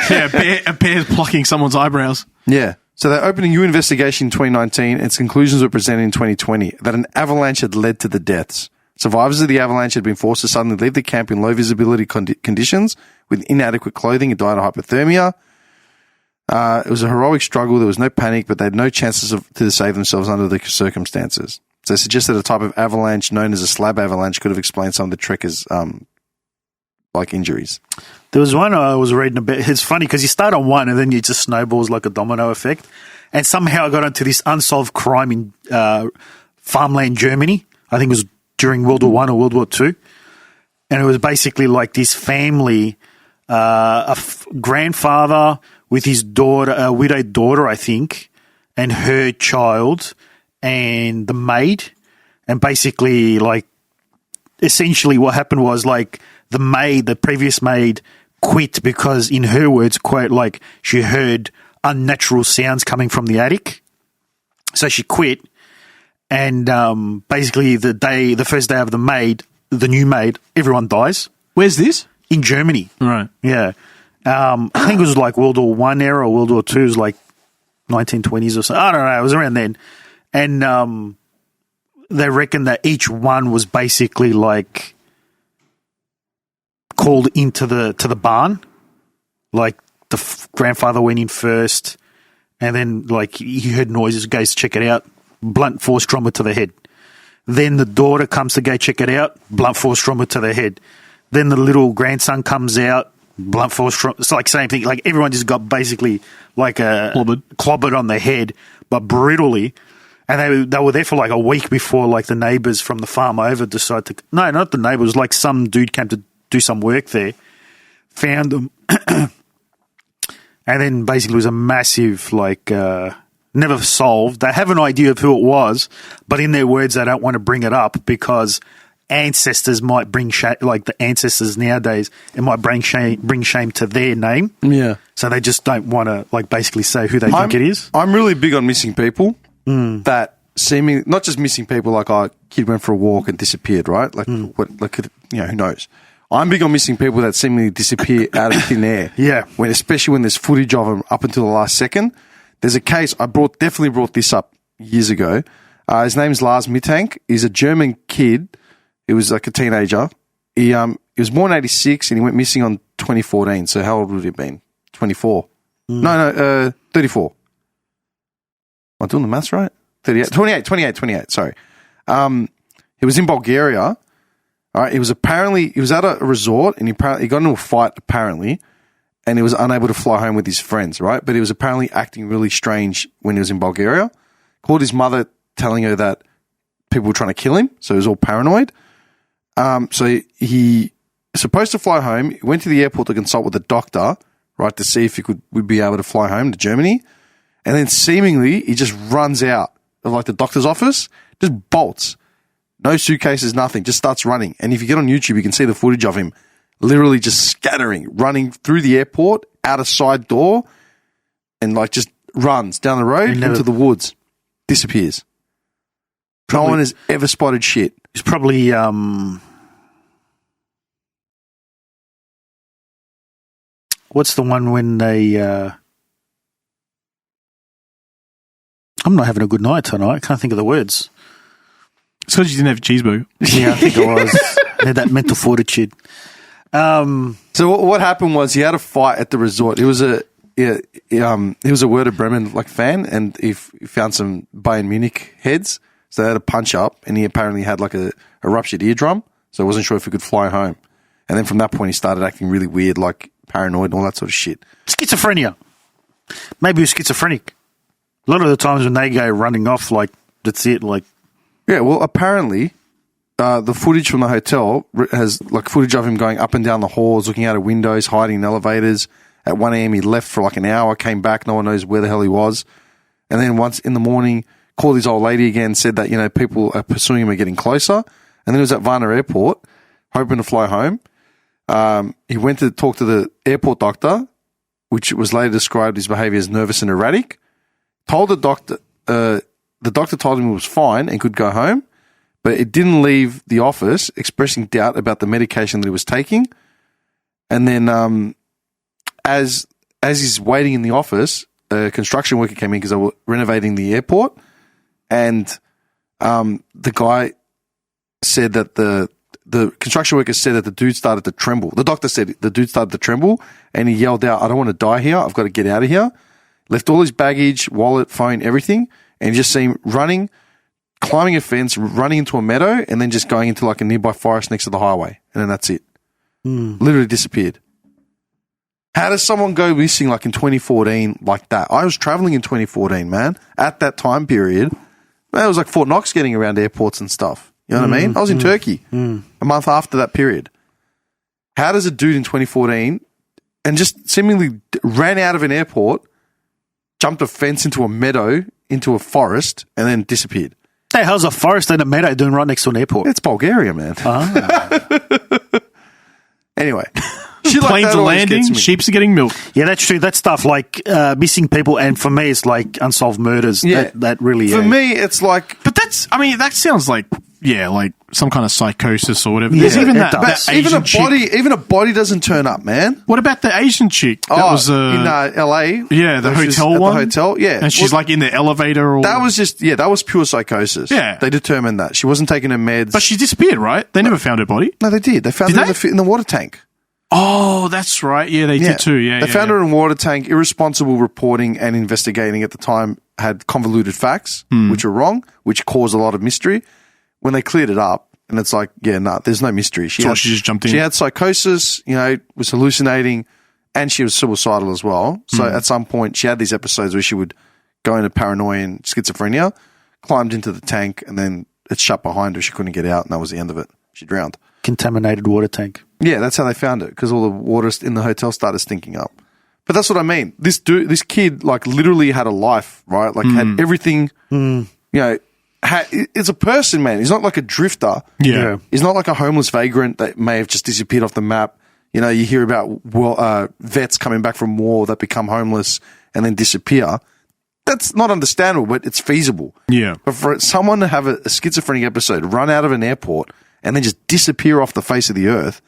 Yeah, a bear's plucking someone's eyebrows. Yeah. So they opened a new investigation in 2019, and its conclusions were presented in 2020, that an avalanche had led to the deaths. Survivors of the avalanche had been forced to suddenly leave the camp in low visibility conditions with inadequate clothing and died of hypothermia. It was a heroic struggle. There was no panic, but they had no chances to save themselves under the circumstances. So they suggested a type of avalanche known as a slab avalanche could have explained some of the trekkers' like injuries. There was one I was reading about. It's funny because you start on one and then you just snowballs like a domino effect. And somehow I got onto this unsolved crime in farmland Germany. I think it was during World War I or World War II. And it was basically like this family, grandfather with his daughter, a widowed daughter, I think, and her child and the maid. And basically, like, essentially what happened was, like, the previous maid quit because, in her words, quote, like, she heard unnatural sounds coming from the attic. So she quit. And basically the first day of the new maid, everyone dies. Where's this? In Germany. Right. Yeah. I think it was like World War I era or World War II. It was like 1920s or something. I don't know. It was around then. And they reckon that each one was basically like called into the barn. Like the grandfather went in first and then like he heard noises, goes check it out. Blunt force trauma to the head. Then the daughter comes to go check it out, blunt force trauma to the head. Then the little grandson comes out, blunt force trauma. It's like same thing. Like everyone just got basically like clobbered on the head, but brutally. And they were there for like a week before like the neighbours from the farm over decided to... No, not the neighbours. Like some dude came to do some work there, found them. And then basically it was a massive like... never solved. They have an idea of who it was, but in their words, they don't want to bring it up because ancestors might bring shame, like the ancestors nowadays, it might bring shame to their name. Yeah. So they just don't want to like basically say who they think it is. I'm really big on missing people that seeming, not just missing people like a kid went for a walk and disappeared, right? Like, who knows? I'm big on missing people that seemingly disappear out of thin air. Yeah. Especially when there's footage of them up until the last second. There's a case, definitely brought this up years ago. His name's Lars Mittank. He's a German kid. He was like a teenager. He was born in 86 and he went missing on 2014. So how old would he have been? 24. 34. Am I doing the maths right? 28, sorry. He was in Bulgaria. All right. He was at a resort and he got into a fight apparently. And he was unable to fly home with his friends, right? But he was apparently acting really strange when he was in Bulgaria. Called his mother, telling her that people were trying to kill him, so he was all paranoid. So he was supposed to fly home. He went to the airport to consult with the doctor, right, to see if would be able to fly home to Germany. And then seemingly he just runs out of like the doctor's office, just bolts. No suitcases, nothing, just starts running. And if you get on YouTube, you can see the footage of him literally just scattering, running through the airport, out a side door, and like just runs down the road into the woods, disappears. No one has ever spotted shit. It's probably what's the one when they I'm not having a good night tonight. I can't think of the words. It's because you didn't have a cheeseburger. Yeah, I think it was. I had that mental fortitude. So what happened was he had a fight at the resort. He was a Werder Bremen like fan, and he found some Bayern Munich heads. So they had a punch up, and he apparently had like a ruptured eardrum. So I wasn't sure if he could fly home. And then from that point, he started acting really weird, like paranoid and all that sort of shit. Schizophrenia. Maybe he was schizophrenic. A lot of the times when they go running off, like that's it. Like, yeah. Well, apparently. The footage from the hotel has like footage of him going up and down the halls, looking out of windows, hiding in elevators. At 1 a.m. he left for like an hour, came back, no one knows where the hell he was. And then once in the morning, called his old lady again, said that, people are pursuing him and getting closer. And then he was at Varna Airport, hoping to fly home. He went to talk to the airport doctor, which was later described his behavior as nervous and erratic. Told the doctor told him he was fine and could go home. But it didn't leave the office, expressing doubt about the medication that he was taking. And then as he's waiting in the office, a construction worker came in because they were renovating the airport. And the guy said that the construction worker said that the dude started to tremble. The doctor said the dude started to tremble and he yelled out, "I don't want to die here. I've got to get out of here." Left all his baggage, wallet, phone, everything. And you just see him running, climbing a fence, running into a meadow, and then just going into like a nearby forest next to the highway. And then that's it. Literally disappeared. How does someone go missing like in 2014 like that? I was traveling in 2014, man. At that time period, man, it was like Fort Knox getting around airports and stuff. You know what I mean? I was in Turkey a month after that period. How does a dude in 2014 and just seemingly ran out of an airport, jumped a fence into a meadow, into a forest, and then disappeared? Hey, how's a forest and a meadow doing right next to an airport? It's Bulgaria, man. Anyway. Shit like Planes that are always landing, gets me. sheeps are getting milk. Yeah, that's true. That stuff like missing people, and for me, it's like unsolved murders. Yeah. That really. For me, it's like... But that sounds like, like some kind of psychosis or whatever. Yeah, There's even it that, does. that even Asian chick. even a body doesn't turn up, man. What about the Asian chick? That was in LA. yeah, the She's hotel at one. The hotel, yeah. And she's like in the elevator. Or That was just, that was pure psychosis. Yeah. They determined that. She wasn't taking her meds. but she disappeared, right? They never found her body. No, they did. They found Did her they? in the water tank. Oh, that's right. Yeah, they did too. Yeah, They found her in a water tank. Irresponsible reporting and investigating at the time had convoluted facts, which were wrong, which caused a lot of mystery. when they cleared it up, and it's like, yeah, no, there's no mystery. She just jumped in. She had psychosis, was hallucinating, and she was suicidal as well. So at some point, she had these episodes where she would go into paranoia and schizophrenia, climbed into the tank, and then it shut behind her. She couldn't get out, and that was the end of it. She drowned. Contaminated water tank. Yeah, that's how they found it, because all the water in the hotel started stinking up. But that's what I mean. This kid, like, literally had a life, right? Like, had everything, it's a person, man. He's not like a drifter. Yeah. He's not like a homeless vagrant that may have just disappeared off the map. You hear about vets coming back from war that become homeless and then disappear. That's not understandable, but it's feasible. Yeah. But for someone to have a schizophrenic episode, run out of an airport, and then just disappear off the face of the earth,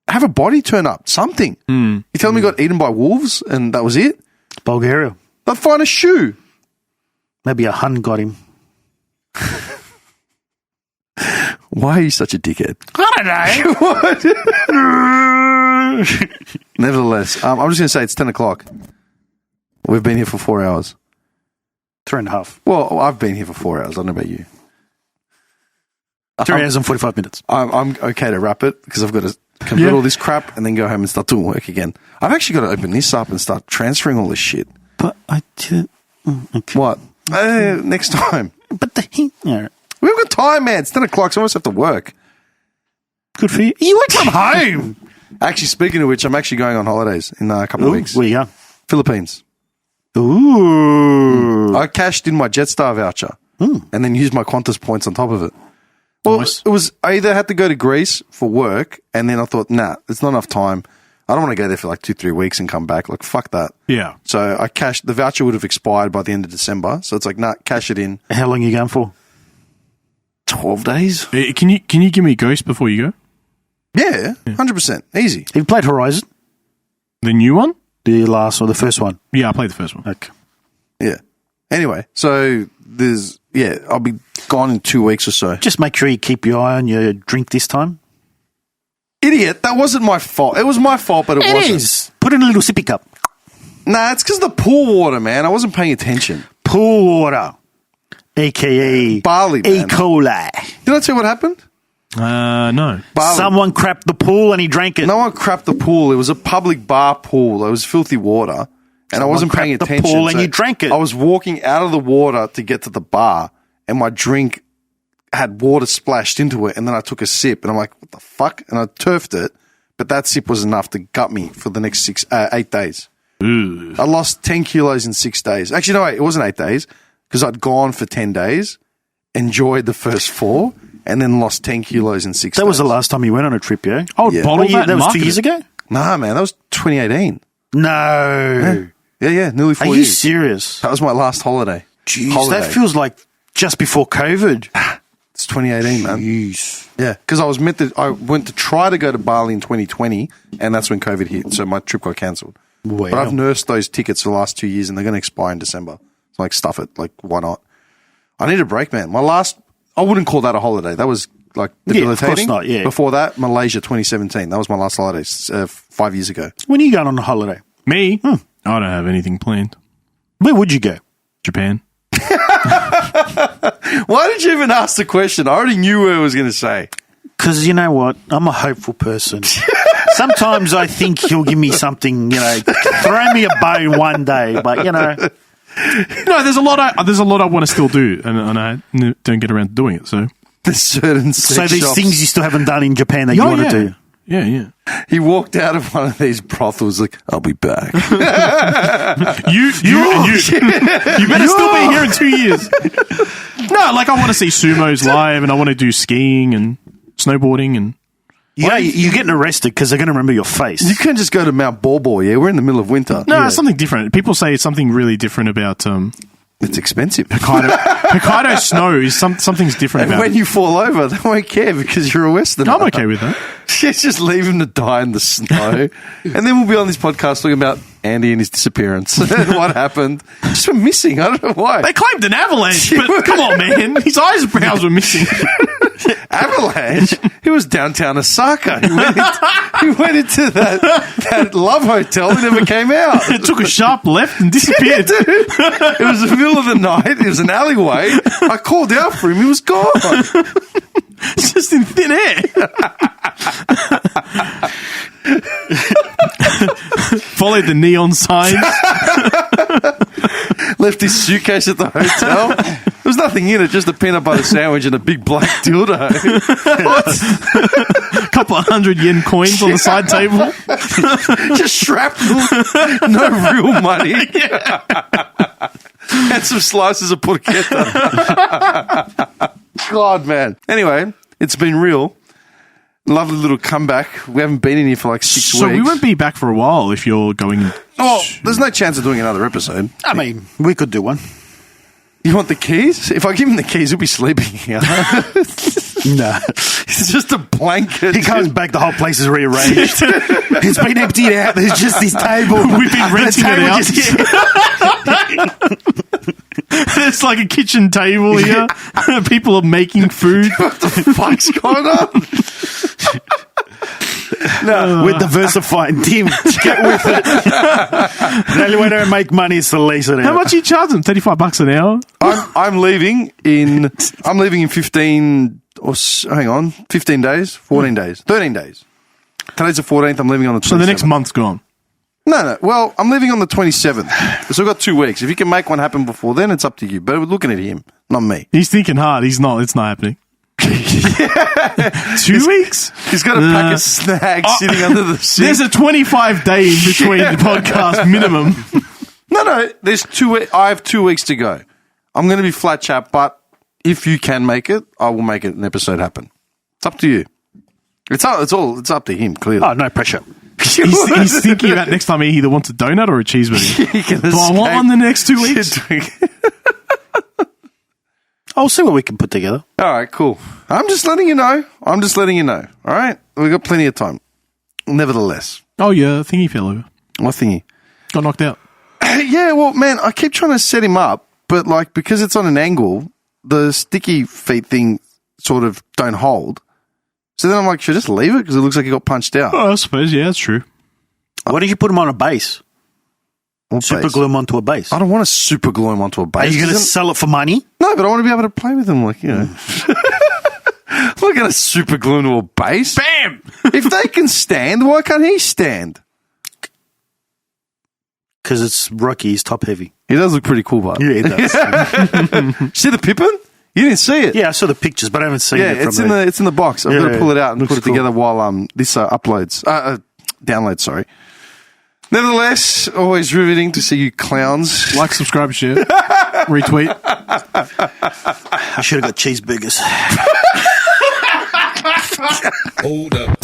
have a body turn up, something. You tell me he got eaten by wolves and that was it? Bulgaria. They'd find a shoe. Maybe a Hun got him. Why are you such a dickhead? I don't know. Nevertheless, I'm just going to say it's 10 o'clock. We've been here for 4 hours. 3.5. Well, I've been here for 4 hours. I don't know about you. 3 hours and 45 minutes. I'm okay to wrap it because I've got to complete all this crap and then go home and start doing work again. I've actually got to open this up and start transferring all this shit. But I didn't. Okay. What? Next time. But We've got time, man. It's 10 o'clock, so I almost have to work. good for you. You work from home. Actually, speaking of which, I'm actually going on holidays in a couple of weeks. Where you go? Philippines. Ooh. I cashed in my Jetstar voucher and then used my Qantas points on top of it. Well, Nice. I either had to go to Greece for work, and then I thought, nah, it's not enough time. I don't want to go there for like 2-3 weeks and come back. Like, fuck that. Yeah. So I cashed, the voucher would have expired by the end of December. So it's like, nah, cash it in. How long are you going for? 12 days? Can you give me Ghost before you go? Yeah, 100%. Easy. Have you played Horizon? The new one? The last or the first one? Yeah, I played the first one. Okay. Yeah. Anyway, so I'll be gone in 2 weeks or so. Just make sure you keep your eye on your drink this time. Idiot, that wasn't my fault. It was my fault, but it wasn't. It is. Put in a little sippy cup. Nah, it's because of the pool water, man. I wasn't paying attention. Pool water, a.k.a. Barley, E. man. coli. Did I tell you what happened? No. Barley. Someone crapped the pool and he drank it. No one crapped the pool. It was a public bar pool. It was filthy water. And I wasn't paying crapped the attention. pool and you drank it. I was walking out of the water to get to the bar, and my drink had water splashed into it, and then I took a sip, and I'm like, what the fuck? And I turfed it, but that sip was enough to gut me for the next 8 days. Ooh. I lost 10 kilos in 6 days. Actually, no, wait, it wasn't 8 days, because I'd gone for 10 days, enjoyed the first 4, and then lost 10 kilos in 6 days. That was the last time you went on a trip, yeah? I would Yeah. bottle What year- that. that and was 2 market years it. ago? Nah, man, that was 2018. No. Yeah, nearly 4 Are you years. serious? That was my last holiday. Jeez, that feels like just before COVID. It's 2018, man. Jeez. Yeah, because I went to try to go to Bali in 2020, and that's when COVID hit, so my trip got cancelled. Wow. But I've nursed those tickets for the last 2 years, and they're going to expire in December. So, like, stuff it. Like, why not? I need a break, man. I wouldn't call that a holiday. That was, like, debilitating. Yeah, of course not, yeah. Before that, Malaysia 2017. That was my last holiday 5 years ago. When are you going on a holiday? Me? I don't have anything planned. Where would you go? Japan. Why did you even ask the question? I already knew what I was going to say. Because you know what? I'm a hopeful person. Sometimes I think he'll give me something, throw me a bone one day, but, No, there's a lot I want to still do, and I don't get around to doing it. So There's certain So sex there's shops. things you still haven't done in Japan that you want to do. Yeah. He walked out of one of these brothels like, I'll be back. You better still be here in 2 years. No, like I want to see sumos live, and I want to do skiing and snowboarding and. You're getting arrested because they're going to remember your face. You can't just go to Mount Borbor, yeah? We're in the middle of winter. No, it's something different. People say it's something really different about It's expensive. Hokkaido snow is something's different And about when it. you fall over, they won't care because you're a Westerner. I'm okay with that. Just leave him to die in the snow. And then we'll be on this podcast talking about Andy and his disappearance and what happened. Just went missing. I don't know why. They claimed an avalanche, but come on, man. His eyebrows were missing. Avalanche? He was downtown Osaka. He went into that love hotel and never came out. It took a sharp left and disappeared. Dude, it was the middle of the night. It was an alleyway. I called out for him. He was gone. It's just in thin air. Followed the neon signs. Left his suitcase at the hotel. There was nothing in it, just a peanut butter sandwich and a big black dildo. A couple of 100 yen coins on the side table. Just shrapnel. No real money. And some slices of porchetta. God, man. Anyway, it's been real. Lovely little comeback. We haven't been in here for like 6 weeks. So we won't be back for a while if you're going... Oh, there's no chance of doing another episode. I mean, we could do one. You want the keys? If I give him the keys, he'll be sleeping here. No. It's just a blanket. He comes back, the whole place is rearranged. It's been emptied out. There's just this table. We've been renting it out. There's like a kitchen table here. People are making food. What the fuck's going on? No, we're diversifying. Tim, get with it. The only way to make money is to lease it out. How much are you charging? $35 an hour? I'm leaving in 15 or hang on, 15 days, 14 days, 13 days. Today's the 14th. I'm leaving on the 27th. So the next month's gone. No. Well, I'm leaving on the 27th. So I've got 2 weeks. If you can make one happen before then, it's up to you. But we're looking at him, not me. He's thinking hard. He's not. It's not happening. 2 weeks? He's got a pack of snacks sitting under the seat. There's a 25 day in between the podcast minimum. No. There's 2. I have 2 weeks to go. I'm going to be flat chat, but if you can make it, I will make it an episode happen. It's up to you. It's up to him. Clearly. Oh, no pressure. He's thinking about next time he either wants a donut or a cheeseburger. Do I want one the next 2 weeks? I'll see what we can put together. All right, cool. I'm just letting you know. All right? We've got plenty of time. Nevertheless. Oh, yeah, thingy fell over. What thingy? Got knocked out. Yeah, well, man, I keep trying to set him up, but like because it's on an angle, the sticky feet thing sort of don't hold. So then I'm like, should I just leave it? Because it looks like he got punched out. Oh, I suppose, yeah, that's true. Why don't you put him on a base? Super glue him onto a base. I don't want to super glue him onto a base. Are you going to sell it for money? No, but I want to be able to play with him, like, you know. I'm not going to super glue him to a base. Bam! If they can stand, why can't he stand? Because it's Rocky, he's top heavy. He does look pretty cool, but Yeah, he does. See the Pippin? You didn't see it. Yeah, I saw the pictures, but I haven't seen it. It's in the box. I've got to pull it out and put it together while this downloads. Sorry. Nevertheless, always riveting to see you clowns. Like, subscribe, share, retweet. I should have got cheeseburgers. Hold up.